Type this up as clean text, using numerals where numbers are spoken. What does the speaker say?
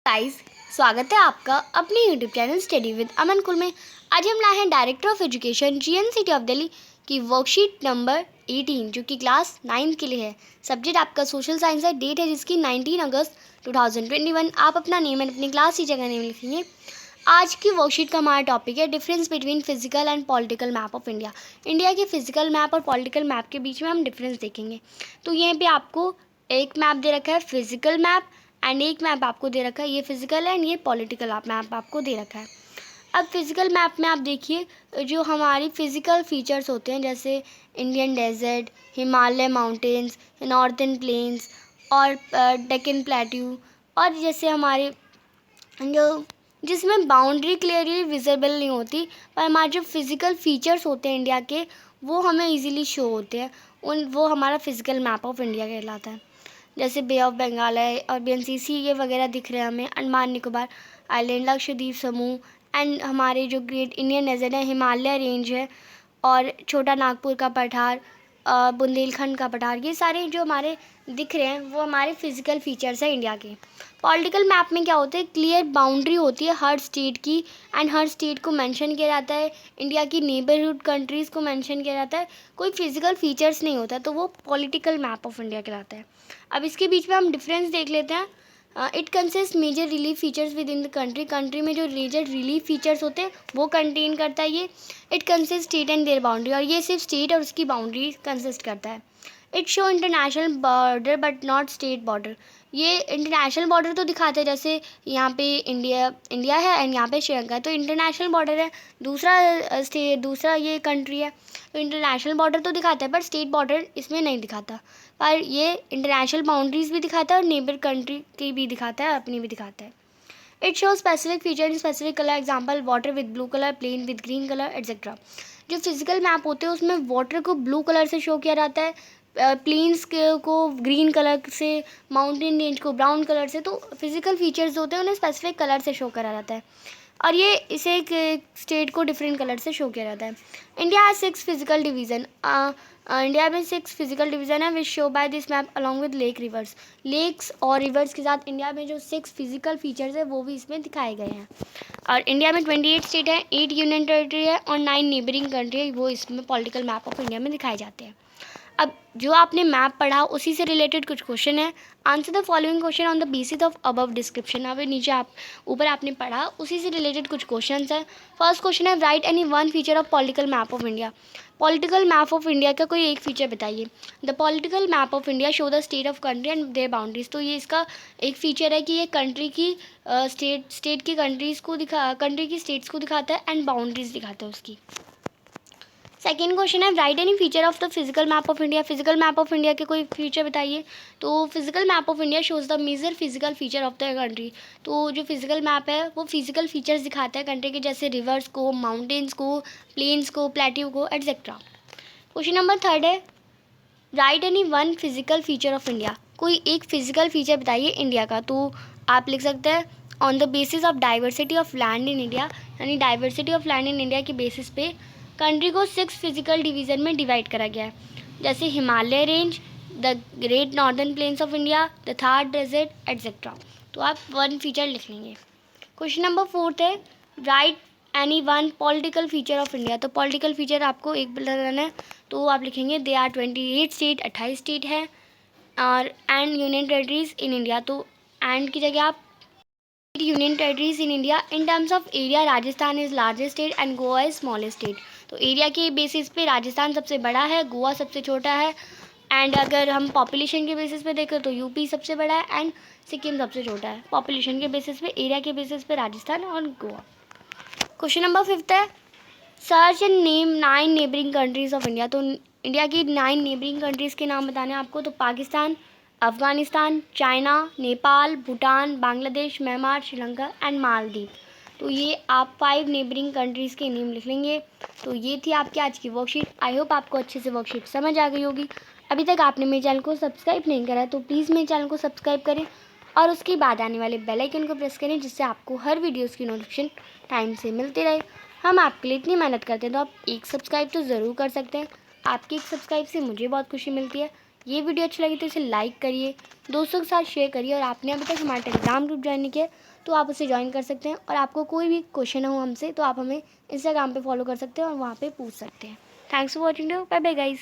Guys, स्वागत है आपका अपने यूट्यूब चैनल स्टडी विद अमन कुल में। आज हम लाए हैं director of education GNCT of Delhi की वर्कशीट नंबर 18 जो कि क्लास 9 के लिए है। सब्जेक्ट आपका सोशल साइंस है। डेट है जिसकी 19 अगस्त 2021। आप अपना नेम एंड अपनी क्लास टीचर का नेम लिखेंगे। आज की वर्कशीट का हमारा टॉपिक है difference between physical and political map of India. India के फिजिकल मैप और पॉलिटिकल मैप के बीच में हम डिफरेंस देखेंगे। तो यहाँ पे आपको एक मैप दे रखा है फिजिकल मैप एंड एक मैप आपको दे रखा है, ये फिजिकल है एंड ये पॉलिटिकल मैप आपको दे रखा है। अब फिजिकल मैप में आप देखिए जो हमारी फिजिकल फीचर्स होते हैं जैसे Indian desert, Himalaya mountains, northern plains और डेक्कन प्लेट्यू, और जैसे हमारे जो जिसमें बाउंड्री क्लियरली विजिबल नहीं होती पर हमारे जो फिजिकल फीचर्स होते हैं इंडिया के वो हमें इजीली शो होते हैं, वो हमारा फिजिकल मैप ऑफ इंडिया कहलाता है। जैसे बे ऑफ बंगाल है और बीएनसीसी ये वगैरह दिख रहे हैं हमें, अंडमान निकोबार आइलैंड, लक्षद्वीप समूह एंड हमारे जो ग्रेट इंडियन डेजर्ट है, हिमालय रेंज है और छोटा नागपुर का पठार, बुंदेलखंड का पठार, ये सारे जो हमारे दिख रहे हैं वो हमारे फिजिकल फीचर्स हैं इंडिया के। पॉलिटिकल मैप में क्या होता है, क्लियर बाउंड्री होती है हर स्टेट की एंड हर स्टेट को मेंशन किया जाता है, इंडिया की नेबरहुड कंट्रीज़ को मेंशन किया जाता है, कोई फिजिकल फीचर्स नहीं होता, तो वो पॉलिटिकल मैप ऑफ इंडिया कहलाता है। अब इसके बीच में हम डिफरेंस देख लेते हैं। It consist major relief features within the country में जो मेजर रिलीफ फीचर्स होते हैं वो कंटेन करता है ये। It consist state and their boundary, और ये सिर्फ स्टेट और उसकी बाउंड्री कंसिस्ट करता है। It show international border but not state border, ये इंटरनेशनल बॉर्डर तो दिखाते हैं, जैसे यहाँ पे इंडिया है एंड यहाँ पे श्रीलंका है तो इंटरनेशनल बॉर्डर है। दूसरा ये कंट्री है तो इंटरनेशनल बॉर्डर तो दिखाता है पर स्टेट बॉर्डर इसमें नहीं दिखाता, पर ये इंटरनेशनल बाउंड्रीज भी दिखाता है और नेबर कंट्री की भी दिखाता है, अपनी भी दिखाता है। It show specific feature in specific colour, example water with blue colour, plain with green colour etcetera. जो फिजिकल मैप होते हैं उसमें वाटर को ब्लू कलर से शो किया जाता है, प्लेन्स को ग्रीन कलर से, माउंटेन रेंज को ब्राउन कलर से, तो फिजिकल फीचर्स होते हैं उन्हें स्पेसिफिक कलर से शो करा जाता है और ये इसे एक स्टेट को डिफरेंट कलर से शो किया जाता है। India has 6 physical division, India में 6 फिजिकल डिवीज़न है which show by this map along with lake rivers. Lakes और रिवर्स के साथ इंडिया में जो 6 फिजिकल फीचर्स है वो भी इसमें दिखाए गए हैं। और इंडिया में 28 स्टेट है, 8 यूनियन टेरिटरी है और 9 नेबरिंग कंट्री है, वो इसमें पॉलिटिकल मैप ऑफ इंडिया में दिखाए जाते हैं। अब जो आपने मैप पढ़ा उसी से रिलेटेड कुछ क्वेश्चन है। Answer the following question on the basis of above description. अब नीचे ऊपर आपने पढ़ा उसी से रिलेटेड कुछ क्वेश्चन है। फर्स्ट क्वेश्चन है right any one feature of political map of India. Political map of India का कोई एक फीचर बताइए। The political map of India show the state of country and their boundaries. तो ये इसका एक फीचर है कि ये कंट्री की स्टेट की कंट्री की स्टेट्स को दिखाता है एंड बाउंड्रीज दिखाता है उसकी। सेकेंड क्वेश्चन है right any feature of the physical map of India. Physical map of India के कोई फीचर बताइए। तो physical map of India shows the major physical feature of the country. तो जो फिजिकल मैप है वो फिजिकल फीचर्स दिखाता है कंट्री के, जैसे रिवर्स को, माउंटेन्स को, प्लेन्स को, प्लेट्यू को एट्सेट्रा। क्वेश्चन नंबर थर्ड है right any one physical feature of India. कोई एक फिजिकल फीचर बताइए इंडिया का। तो आप लिख सकते हैं on the basis of diversity of land in India, यानी diversity of land in India के बेसिस पे कंट्री को 6 फिजिकल डिवीज़न में डिवाइड करा गया है, जैसे Himalaya range, the great northern plains of India, the Thar desert etcetera. तो आप वन फीचर लिख लेंगे। क्वेश्चन नंबर फोर्थ है right any one political feature of India. तो पॉलिटिकल फीचर आपको एक बताना है, तो आप लिखेंगे दे आर 28 स्टेट, 28 स्टेट है और and union territories in India. तो एंड की जगह आप union territories in India. In terms of area Rajasthan is largest state and Goa is smallest state. तो एरिया के बेसिस पे राजस्थान सबसे बड़ा है, गोवा सबसे छोटा है, एंड अगर हम पॉपुलेशन के बेसिस पे देखें तो यूपी सबसे बड़ा है एंड सिक्किम सबसे छोटा है। पॉपुलेशन के बेसिस पे, एरिया के बेसिस पे राजस्थान और गोवा। क्वेश्चन नंबर फिफ्थ है search and name 9 neighbouring countries of India. तो इंडिया की 9 नेबरिंग कंट्रीज़ के नाम बताने हैं आपको। तो Pakistan, Afghanistan, China, Nepal, Bhutan, Bangladesh, Myanmar, Sri Lanka and Maldives. तो ये आप 5 नेबरिंग कंट्रीज़ के नेम लिख लेंगे। तो ये थी आपकी आज की वर्कशीट। आई होप आपको अच्छे से वर्कशीट समझ आ गई होगी। अभी तक आपने मेरे चैनल को सब्सक्राइब नहीं करा है तो प्लीज़ मेरे चैनल को सब्सक्राइब करें और उसके बाद आने वाले बेल आइकन को प्रेस करें, जिससे आपको हर वीडियोज़ की नोटिफिकेशन टाइम से मिलती रहे। हम आपके लिए इतनी मेहनत करते हैं तो आप एक सब्सक्राइब तो ज़रूर कर सकते हैं। आपकी एक सब्सक्राइब से मुझे बहुत खुशी मिलती है। ये वीडियो अच्छी लगी तो इसे लाइक करिए, दोस्तों के साथ शेयर करिए, और आपने अभी तक हमारा टेलीग्राम ग्रुप ज्वाइन नहीं किया तो आप उसे ज्वाइन कर सकते हैं। और आपको कोई भी क्वेश्चन हो हमसे तो आप हमें इंस्टाग्राम पे फॉलो कर सकते हैं और वहाँ पे पूछ सकते हैं। Thanks for watching, bye bye guys.